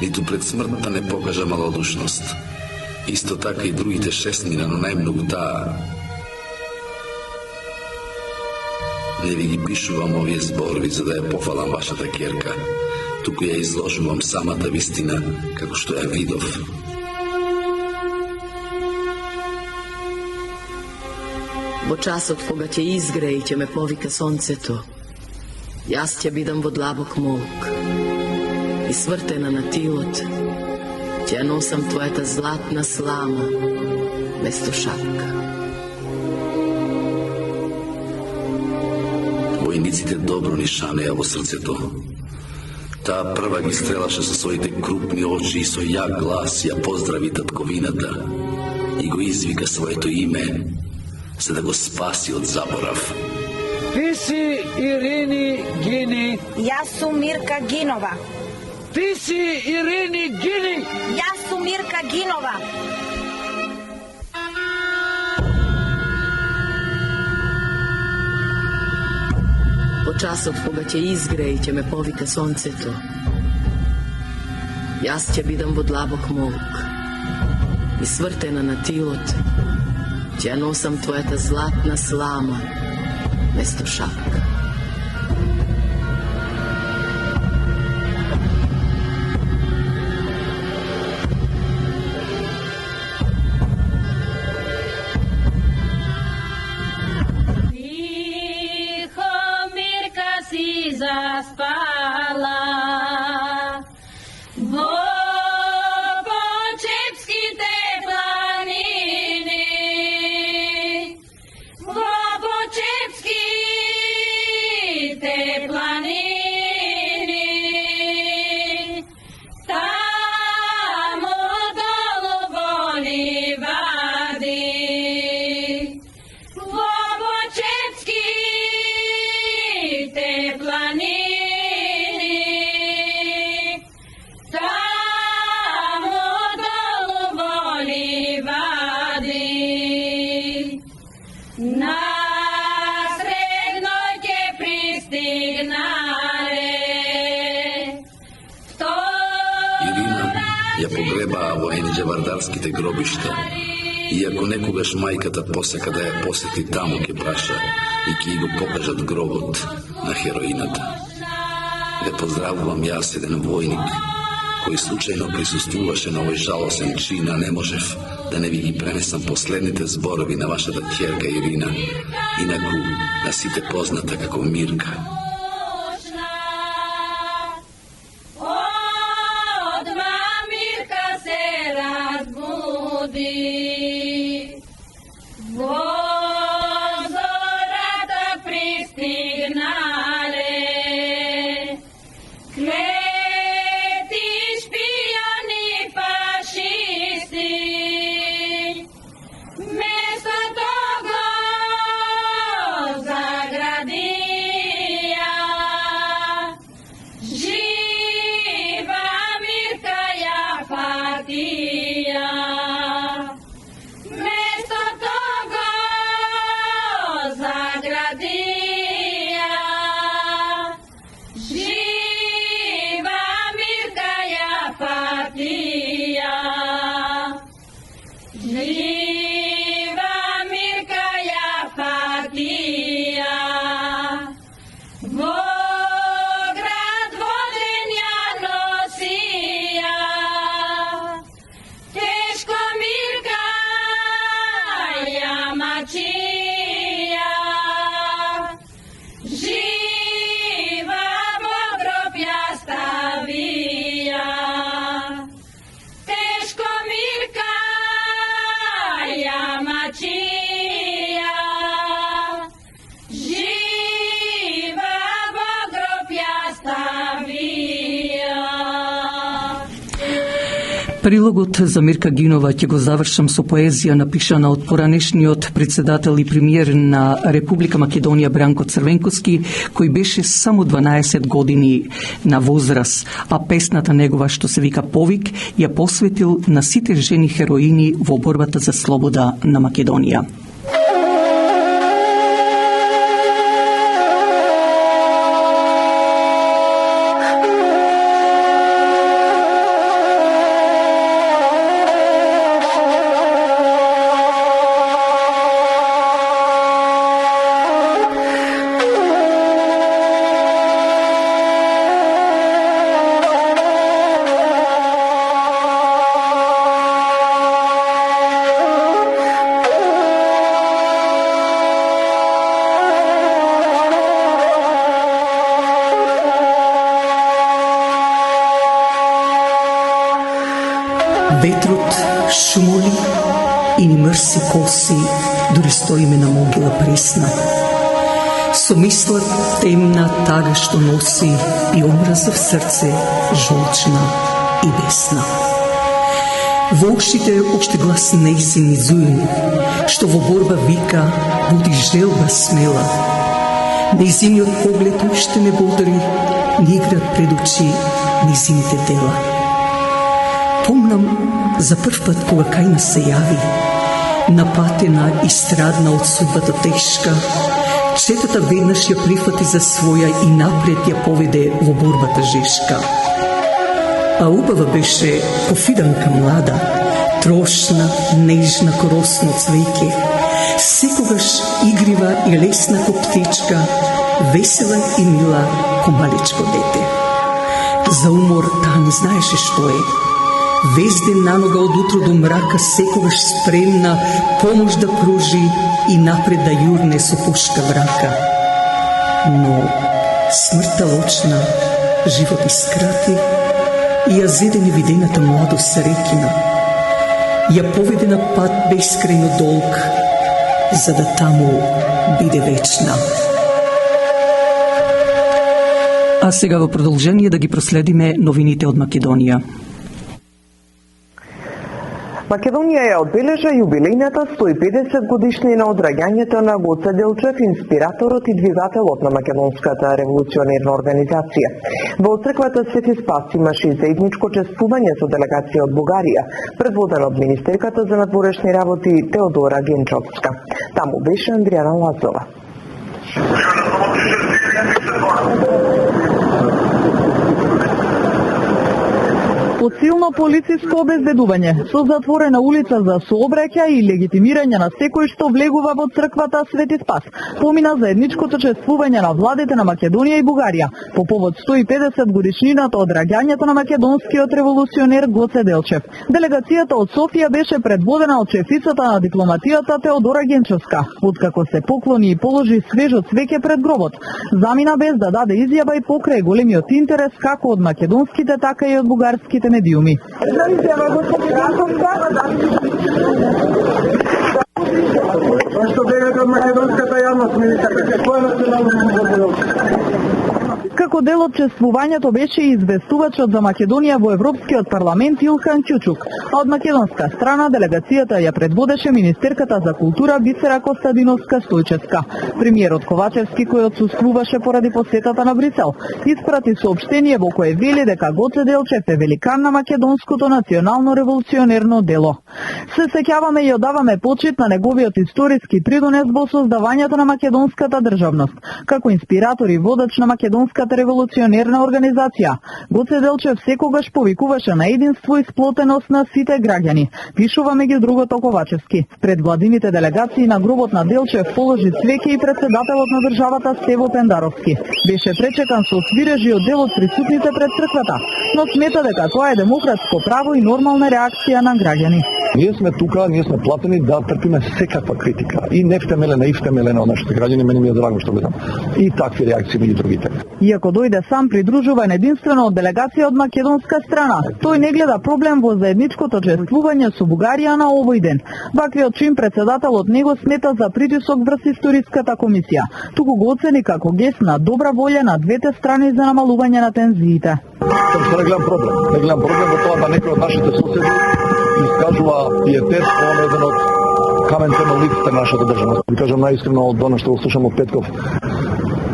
ниту пред смртта не покажа малодушност. Исто така и другите 6, но најмногу таа. Не ви ги пишувам овие зборови за да ја пофалам вашата ќерка, туку ја изложувам самата вистина како што ја видов. Во часот кога ќе изгре и ќе ме повика сонцето, јас ќе бидам во длабок молк и свртена на тилот ќе ја носам твојата златна слама место шапка. Војниците добро ни шанеа во срцето. Таа прва ги стрелаше со своите крупни очи и со јак глас ја поздрави татковината и го извика своето име, за да го спаси од заборав. Ти си Ирини Гини. Јас сум Мирка Гинова. Ти си Ирини Гини. Јас сум Мирка Гинова. Во часот кога ќе изгре и ќе ме повика сонцето, јас ќе бидам во длабок молк и свртена на тилот ќе ја носам твојата златна слама место шапка. Zaspala vo Počepskite planine, vo Počepskite planine, tamo dolu voli vadi, vo Počepskite planine. Ја погребаа во енџевардарските гробишта, иако некогаш мајката посека да ја посети таму ке праша и ке го покажат гробот на хероината. Ве поздравувам јас, еден војник, кој случајно присуствуваше на овој жалосен чин, а не можев да не ви ги пренесам последните зборови на вашата ќерка Ирина, инаку на сите позната како Мирка. Прилогот за Мирка Гинова ќе го завршам со поезија напишана од поранешниот председател и премиер на Република Македонија Бранко Црвенковски, кој беше само 12 години на возраст, а песната негова што се вика Повик ја посветил на сите жени хероини во борбата за слобода на Македонија. Ветрот шумоли и ни мрси коси, дури стоиме на могила пресна. Со мисла темна тага што носи и омраза в срце, жолчна и бесна. Во ушите уште глас нејзин и зуин, што во борба вика, буди желба смела. Нејзиниот поглед уште ме бодри, ни играт пред очи нејзините дела. Помнам за прв пат кога кај нас се јави, напатена и страдна од судбата тешка, четата веднаш ја прифати за своја и напред ја поведе во борбата жешка. А убава беше Кофиданка млада, трошна, нежна ко росно цвеќе, секогаш игрива и лесна ко птичка, весела и мила ко малечко дете. За умор таа не знаеше што е. Везден на нога од утро до мрака, секогаш спремна помош да пружи и напред да јурне со пушка в рака. Но смртта лочна живот искрати и ја зеде невидената младост се рекина. Ја поведе на пат бескрајно долг, за да таму биде вечна. А сега во продолжение да ги проследиме новините од Македонија. Македонија ја одбележа јубилејната 150 годишнина од раѓањето на Гоце Делчев, инспираторот и двигателот на македонската револуционерна организација. Во црквата Свети Спас имаше заедничко чествување со делегација од Бугарија, предводена од министерката за надворешни работи Теодора Генчовска. Таму беше Андријана Лазова. Под силно полициско обезбедување, со затворена улица за сообраќај и легитимирање на секој што влегува во црквата Свети Спас, помина заедничкото чествување на владите на Македонија и Бугарија по повод 150 годишнината од раѓањето на македонскиот револуционер Гоце Делчев. Делегацијата од Софија беше предводена од шефицата на дипломатијата Теодора Генчовска, откако се поклони и положи свежо цвеќе пред гробот. Замина без да даде изјава и покрај големиот интерес како од македонските, така и од бугарските медиуми. Што бегате од македонската јавност, министерка, какво е национално? Како дел од чествувањето беше и известувачот за Македонија во Европскиот парламент Илхан Ќучук, а од македонска страна делегацијата ја предводеше министерката за култура Бисера Костадиновска Стојчевска. Премиерот Ковачевски, кој отсуствуваше поради посетата на Брисел, испрати соопштение во кое вели дека Гоце Делчев е великан на македонското национално револуционерно дело. Се сеќаваме и одаваме почит на неговиот историски придонес во создавањето на македонската државност. Како инспиратор и водач на македонската револуционерна организација, Гоце Делчев секогаш повикуваше на единство и сплотеност на сите граѓани. Пишува меѓу другото Ковачевски. Пред владините делегации на гробот на Делчев положи цвеќе и председателот на државата Стево Пендаровски. Беше пречекан со свирежи од дел од присутните пред црквата, но смета дека тоа е демократско право и нормална реакција на граѓани. Ние сме тука, ние сме платени да трпиме секаква критика. И невтемелена, и втемелена од нашите граѓани, мене ми е драго што гледам. И такви реакции меѓу другите. Иако дојде сам придружуван единствено од делегација од македонска страна, тој не гледа проблем во заедничкото чествување со Бугарија на овој ден. Ваквиот чин председателот него смета за притисок врз историската комисија. Туку го оцени како гест на добра волја на двете страни за намалување на тензиите. Не гледам проблем. Не гледам проблем во тоа да некој од нашите соседи искажува пиетет во еден од каменците на улиците на нашата држава. Ви кажам наискрено од она што го слушам од Петков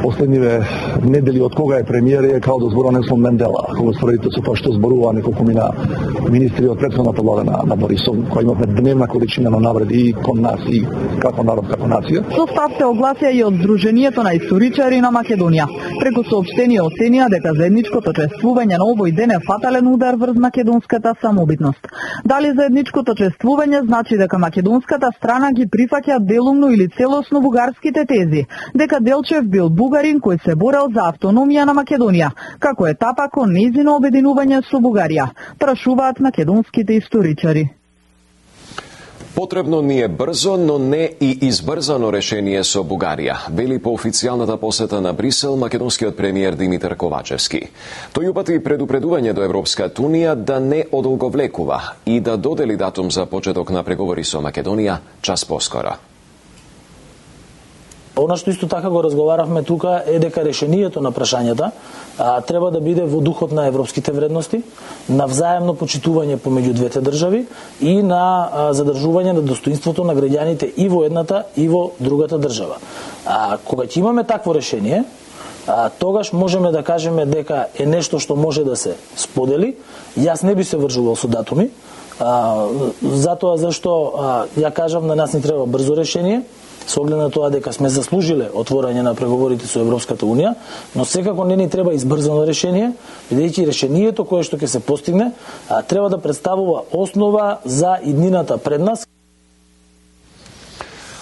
последниве недели од кога е премиер е као да зборува Нелсон Мендела. Ако го споредите со тоа што зборува неколку мина министри од претходната влада на Борисов, која имавме дневна количина на навреди и кон нас и како народ, како нација. Со став се огласија и од Сдруженијето на историчари на Македонија. Преку соопштение оценија дека заедничкото чествување на овој ден е фатален удар врз македонската самобитност. Дали заедничкото чествување значи дека македонската страна ги прифаќа делумно или целосно бугарските тези, дека Делчев бил бугарин кој се борел за автономија на Македонија, како етапа кон нејзино обединување со Бугарија, прашуваат македонските историчари. Potrebno ни е брзо, но не и избрзано решение со Бугарија, вели по официјалната посета на Брисел македонскиот премиер Димитар Ковачевски. Тој упати предупредување до Европската унија да не одолговлекува и да додели датум за почеток на преговори со Македонија час поскоро. Она што исто така го разговаравме тука е дека решението на прашањата треба да биде во духот на европските вредности, на взаемно почитување помеѓу двете држави и на задржување на достоинството на граѓаните и во едната и во другата држава. Кога ќе имаме такво решение, тогаш можеме да кажеме дека е нешто што може да се сподели. Јас не би се вржувал со датуми, затоа зашто ја кажам на нас ни треба брзо решение, со оглед на тоа дека сме заслужиле отворање на преговорите со Европската унија, но секако не ни треба избрзано решение, бидејќи решението кое што ќе се постигне треба да представува основа за иднината пред нас.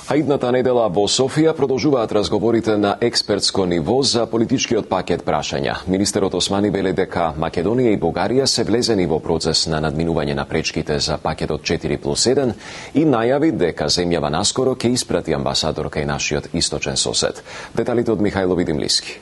А идната недела во Софија продолжуваат разговорите на експертско ниво за политичкиот пакет прашања. Министерот Османи веле дека Македонија и Бугарија се влезени во процес на надминување на пречките за пакетот 4+1 и најави дека земјава наскоро ќе испрати амбасадор кај нашиот источен сосед. Деталите од Михајло Видимлиски.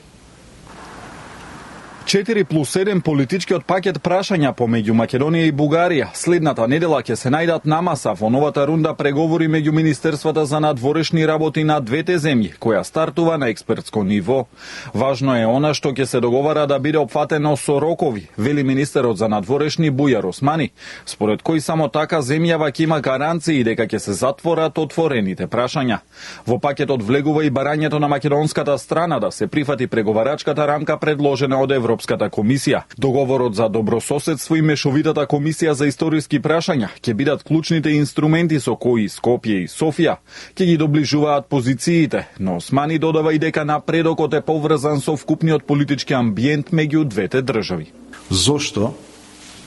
4+1 политичкиот пакет прашања помеѓу Македонија и Бугарија следната недела ќе се најдат на маса во новата рунда преговори меѓу Министерствата за надворешни работи на двете земји, која стартува на експертско ниво. Важно е она што ќе се договара да биде опфатено со рокови, вели министерот за надворешни Бујар Османи, според кој само така земјава ќе има гаранции дека ќе се затворат отворените прашања. Во пакетот влегува и барањето на македонската страна да се прифати преговарачката рамка предложена од Европската комисија. Договорот за добрососедство и мешовитата комисија за историски прашања ќе бидат клучните инструменти со кои Скопје и Софија ќе ги доближуваат позициите, но Османи додава и дека напредокот е поврзан со вкупниот политички амбиент меѓу двете држави. Зошто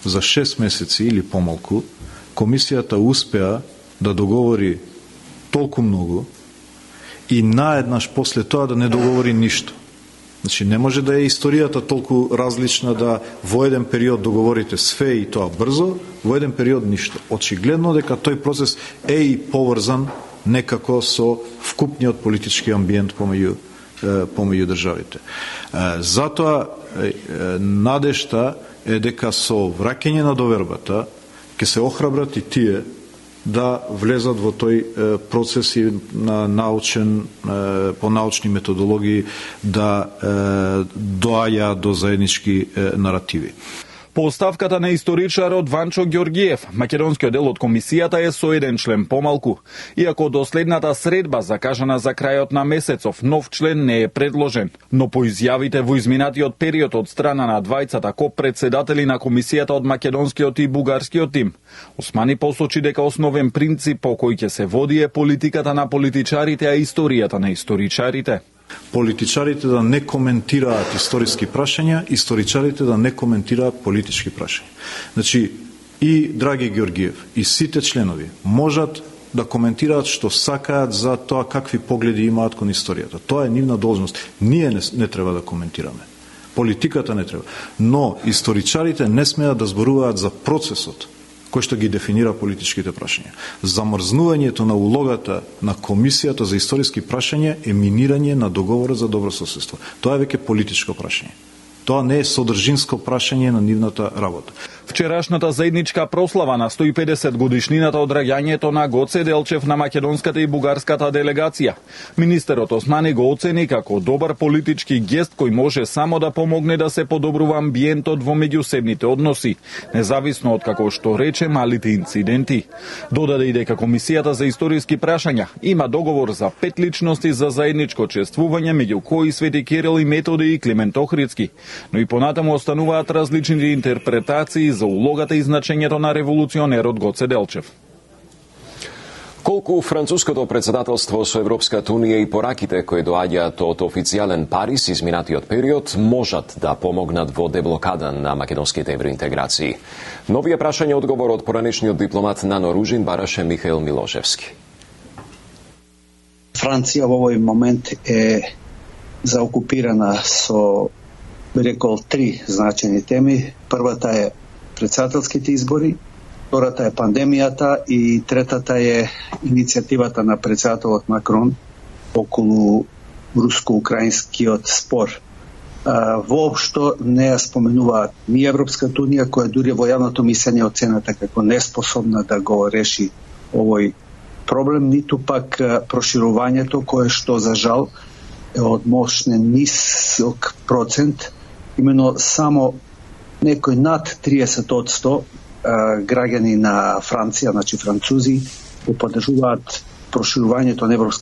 за 6 месеци или помалку комисијата успеа да договори толку многу и наеднаш после тоа да не договори ништо? Значи, не може да е историјата толку различна да во еден период договорите све и тоа брзо, во еден период ништо. Очигледно дека тој процес е и поврзан некако со вкупниот политички амбиент помеѓу државите. Затоа надежта е дека со враќање на довербата ќе се охрабрат и тие да влезат во тој процес и на по научни методологии да доаѓа до заеднички наративи. По оставката на историчарот Ванчо Ѓоргиев, македонскиот дел од комисијата е со еден член помалку. Иако до следната средба, закажана за крајот на месецов, нов член не е предложен. Но по изјавите во изминатиот период од страна на двајцата ко-председатели на комисијата од македонскиот и бугарскиот тим, Османи посочи дека основен принцип по кој ќе се води е политиката на политичарите, а историјата на историчарите. Политичарите да не коментираат историски прашања, историчарите да не коментираат политички прашања. Значи, и Драги Ѓоргиев, и сите членови можат да коментираат што сакаат за тоа какви погледи имаат кон историјата. Тоа е нивна должност. Ние не треба да коментираме. Политиката не треба. Но историчарите не смеат да зборуваат за процесот кој што ги дефинира политичките прашања. Замрзнувањето на улогата на Комисијата за историски прашања е минирање на договорот за добрососедство. Тоа е веќе политичко прашање. Тоа не е содржинско прашање на нивната работа. Вчерашната заедничка прослава на 150 годишнината од раѓањето на Гоце Делчев на македонската и бугарската делегација. Министерот Османи го оцени како добар политички гест кој може само да помогне да се подобрува амбиентот во меѓусебните односи, независно од како што рече малите инциденти. Додаде и дека Комисијата за историски прашања има договор за 5 личности за заедничко чествување, меѓу кои Свети Кирил и Методи и Климент Охридски, но и понатаму остануваат различни интерпретации за улогата и значењето на револуционерот Гоце Делчев. Колку француското председателство со Европската унија и пораките кои доаѓаат од официјален Париз изминатиот период можат да помогнат во деблокада на македонските евроинтеграции? Новија прашање одговор од поранешниот дипломат Нано Ружин бараше Михаил Милошевски. Франција во овој момент е заокупирана со, би рекол, 3 значајни теми. Првата е председателските избори, втората е пандемијата и третата е иницијативата на председателот Макрон околу руско-украинскиот спор. Воопшто не ја споменуваат ни Европската унија, која дури во јавното мислење оцената како неспособна да го реши овој проблем, ниту пак проширувањето, кое што за жал е од мощен нисок процент, именно само некој над 30% граѓани на Франција, значи французи, го поддржуваат проширувањето на